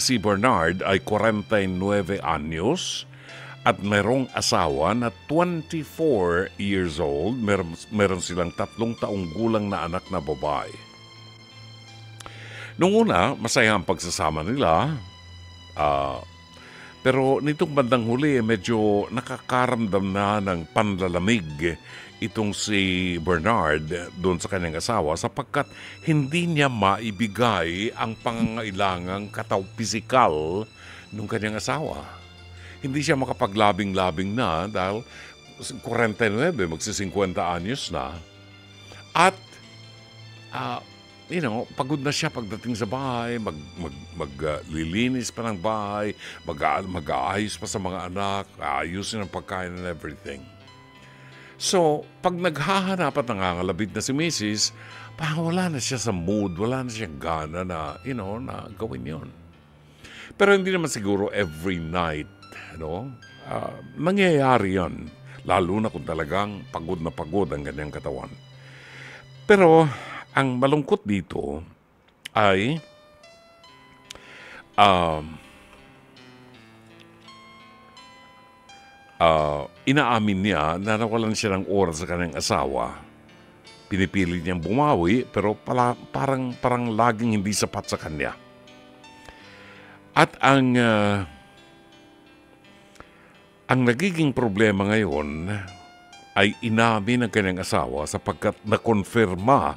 si Bernard ay 49 anyos at merong asawa na 24 years old. Meron silang 3 taong gulang na anak na babae. Noong una, masaya ang pagsasama nila. Pero nitong bandang huli, medyo nakakaramdam na ng panlalamig itong si Bernard doon sa kanyang asawa sapagkat hindi niya maibigay ang pangangailangang pisikal ng kanyang asawa. Hindi siya makapaglabing-labing na dahil 49, magsi-50 anyos na. At, pagod na siya pagdating sa bahay, maglilinis pa ng bahay, mag-aayos pa sa mga anak, ayusin ang pagkain and everything. So, pag naghahanap at nangangalabit na si Mrs., parang wala na siya sa mood, wala na siyang gana na, na gawin yon. Pero hindi naman siguro every night, nangyayari yan. Lalo na kung talagang pagod na pagod ang kanyang katawan. Pero, ang malungkot dito ay inaamin niya na nawalan siya ng oras sa kanyang asawa. Pinipilit niyang bumawi pero parang laging hindi sapat sa kanya. At ang nagiging problema ngayon ay inamin ng kanyang asawa sapagkat nakonfirma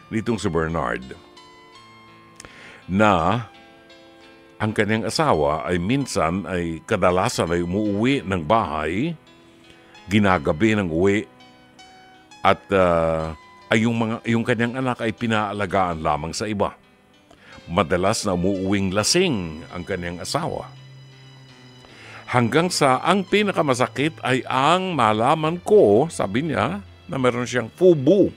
nitong si Bernard na ang kanyang asawa ay minsan ay kadalasan ay umuwi ng bahay, ginagabi ng uwi, at yung kanyang anak ay pinaalagaan lamang sa iba. Madalas na umuuwing lasing ang kanyang asawa. Hanggang sa ang pinakamasakit ay ang malaman ko, sabi niya, na meron siyang FUBU.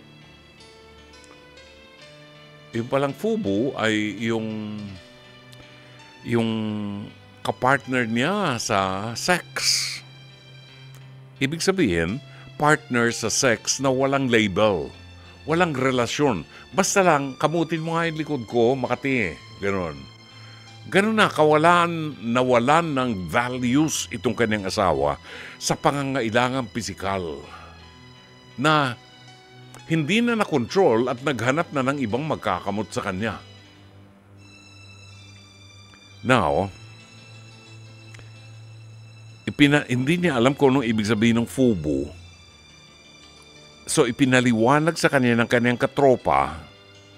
Yung palang FUBU ay yung kapartner niya sa sex. Ibig sabihin, partner sa sex na walang label, walang relasyon. Basta lang, kamutin mo nga yung likod ko, Makati. Ganon. Ganon na, nawalan ng values itong kanyang asawa sa pangangailangang pisikal na hindi na nakontrol at naghanap na ng ibang magkakamot sa kanya. Now, hindi niya alam kung anong ibig sabihin ng FUBU. So, ipinaliwanag sa kanya ng kanyang katropa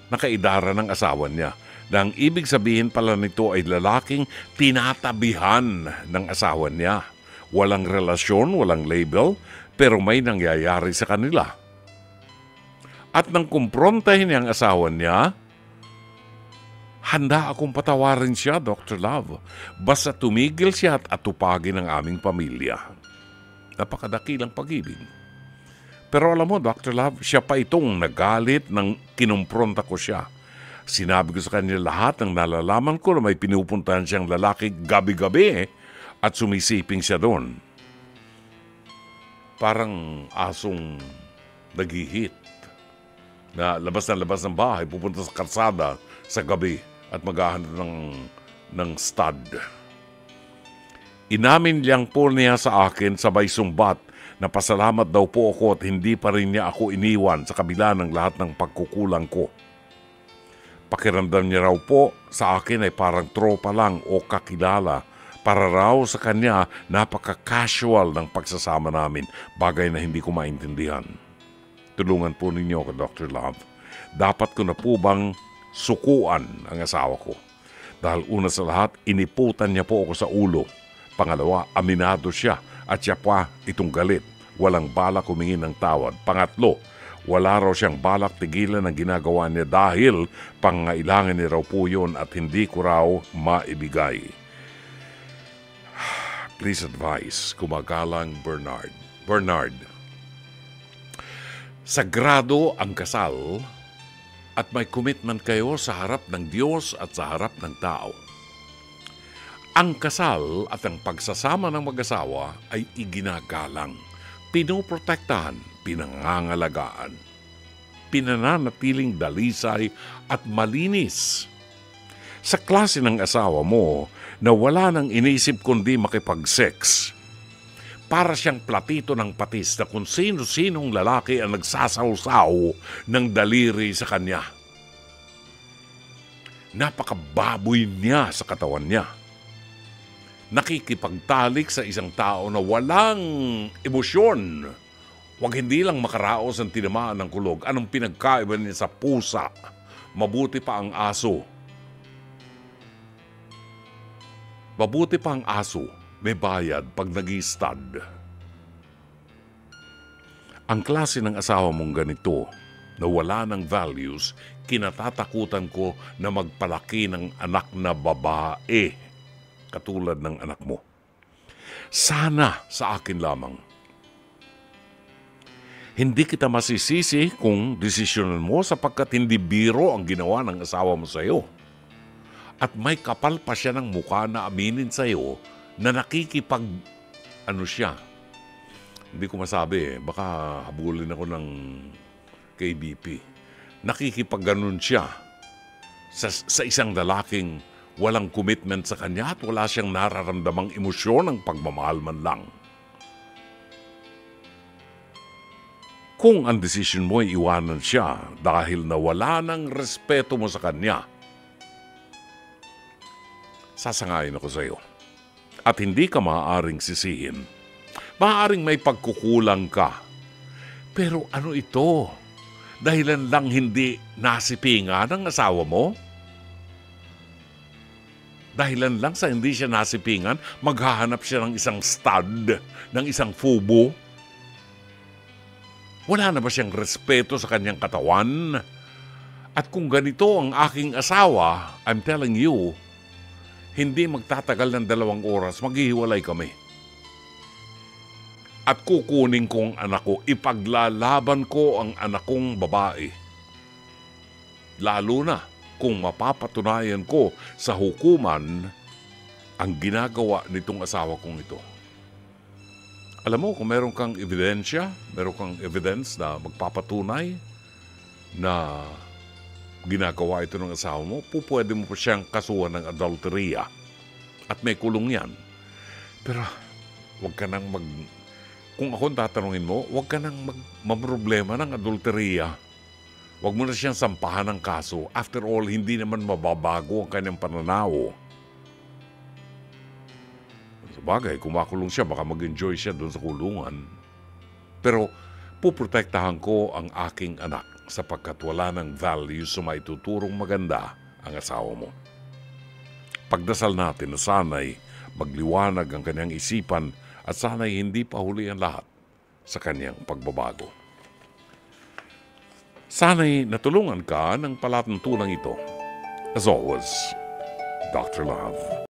na kaidara ng asawa niya. Na ang ibig sabihin pala nito ay lalaking tinatabihan ng asawa niya. Walang relasyon, walang label, pero may nangyayari sa kanila. At nang kumprontahin niya ang asawa niya, handa akong patawarin siya, Dr. Love. Basta tumigil siya at atupagin ang aming pamilya. Napakadakilang pag-ibig. Pero alam mo, Dr. Love, siya pa itong nagalit nang kinumpronta ko siya. Sinabi ko sa kanya lahat ng nalalaman ko na may pinupuntahan siyang lalaki gabi-gabi at sumisiping siya doon. Parang asong naghihit na labas ng bahay, pupunta sa kalsada sa gabi at maghahanap ng stud. Inamin lang po niya sa akin sabay sumbat na pasalamat daw po ako at hindi pa rin niya ako iniwan sa kabila ng lahat ng pagkukulang ko. Pakiramdam niya raw po sa akin ay parang tropa lang o kakilala. Para raw sa kanya napaka-casual ng pagsasama namin, bagay na hindi ko maintindihan. Tulungan po ninyo ako, Dr. Love. Dapat ko na po bang sukuan ang asawa ko? Dahil una sa lahat, iniputan niya po ako sa ulo. Pangalawa, aminado siya at siya pa itong galit. Walang balak humingi ng tawad. Pangatlo, wala raw siyang balak tigilan ang ginagawa niya dahil pangailangan niya raw po yun at hindi ko raw maibigay. Please advise, kumagalang Bernard. Bernard, sagrado ang kasal at may commitment kayo sa harap ng Diyos at sa harap ng tao. Ang kasal at ang pagsasama ng mag-asawa ay iginagalang, pinoprotektahan, pinangangalagaan, pinananatiling dalisay at malinis. Sa klase ng asawa mo na wala nang inisip kundi makipag-sex, para siyang platito ng patis na kung sino-sinong lalaki ang nagsasawsaw ng daliri sa kanya. Napakababoy niya sa katawan niya. Nakikipagtalik sa isang tao na walang emosyon. Huwag hindi lang makaraos ang tinamaan ng kulog. Anong pinagkaiba niya sa pusa? Mabuti pa ang aso. Mabuti pa ang aso. May bayad pag nag-i-stud. Ang klase ng asawa mong ganito na wala ng values, kinatatakutan ko na magpalaki ng anak na babae katulad ng anak mo. Sana sa akin lamang. Hindi kita masisisi kung desisyonan mo sapagkat hindi biro ang ginawa ng asawa mo sa iyo. At may kapal pa siya ng mukha na aminin sa iyo na siya. Hindi ko masabi baka habulin ako ng KBP. Nakikipagganon siya sa isang lalaking walang commitment sa kanya at wala siyang nararamdamang emosyon ng pagmamahal man lang. Kung ang desisyon mo ay iwanan siya dahil nawala ng respeto mo sa kanya, sasangayin ako sa iyo. At hindi ka maaaring sisihin. Maaaring may pagkukulang ka. Pero ano ito? Dahilan lang hindi nasipingan ng asawa mo? Dahilan lang sa hindi siya nasipingan, maghahanap siya ng isang stud, ng isang fubo? Wala na ba siyang respeto sa kanyang katawan? At kung ganito ang aking asawa, I'm telling you, hindi magtatagal ng 2 oras, maghihiwalay kami. At kukunin ko ang anak ko, ipaglalaban ko ang anak kong babae. Lalo na kung mapapatunayan ko sa hukuman ang ginagawa nitong asawa kong ito. Alam mo, kung meron kang ebidensya, meron kang evidence na magpapatunay na ginagawa ito ng asawa mo, pwede mo pa siyang kasuhan ng adulteria. At may kulong yan. Pero, huwag ka nang kung ako tatanungin mo, huwag ka nang mamroblema ng adulteria. Huwag mo na siyang sampahan ng kaso. After all, hindi naman mababago ang kanyang pananaw. Sabagay, kung makulong siya, baka mag-enjoy siya doon sa kulungan. Pero, puprotektahan ko ang aking anak sapagkat wala ng values sa maituturong maganda ang asawa mo. Pagdasal natin na sana'y magliwanag ang kanyang isipan at sana'y hindi pahuli ang lahat sa kanyang pagbabago. Sana'y natulungan ka ng palatuntunan ito. As always, Dr. Love.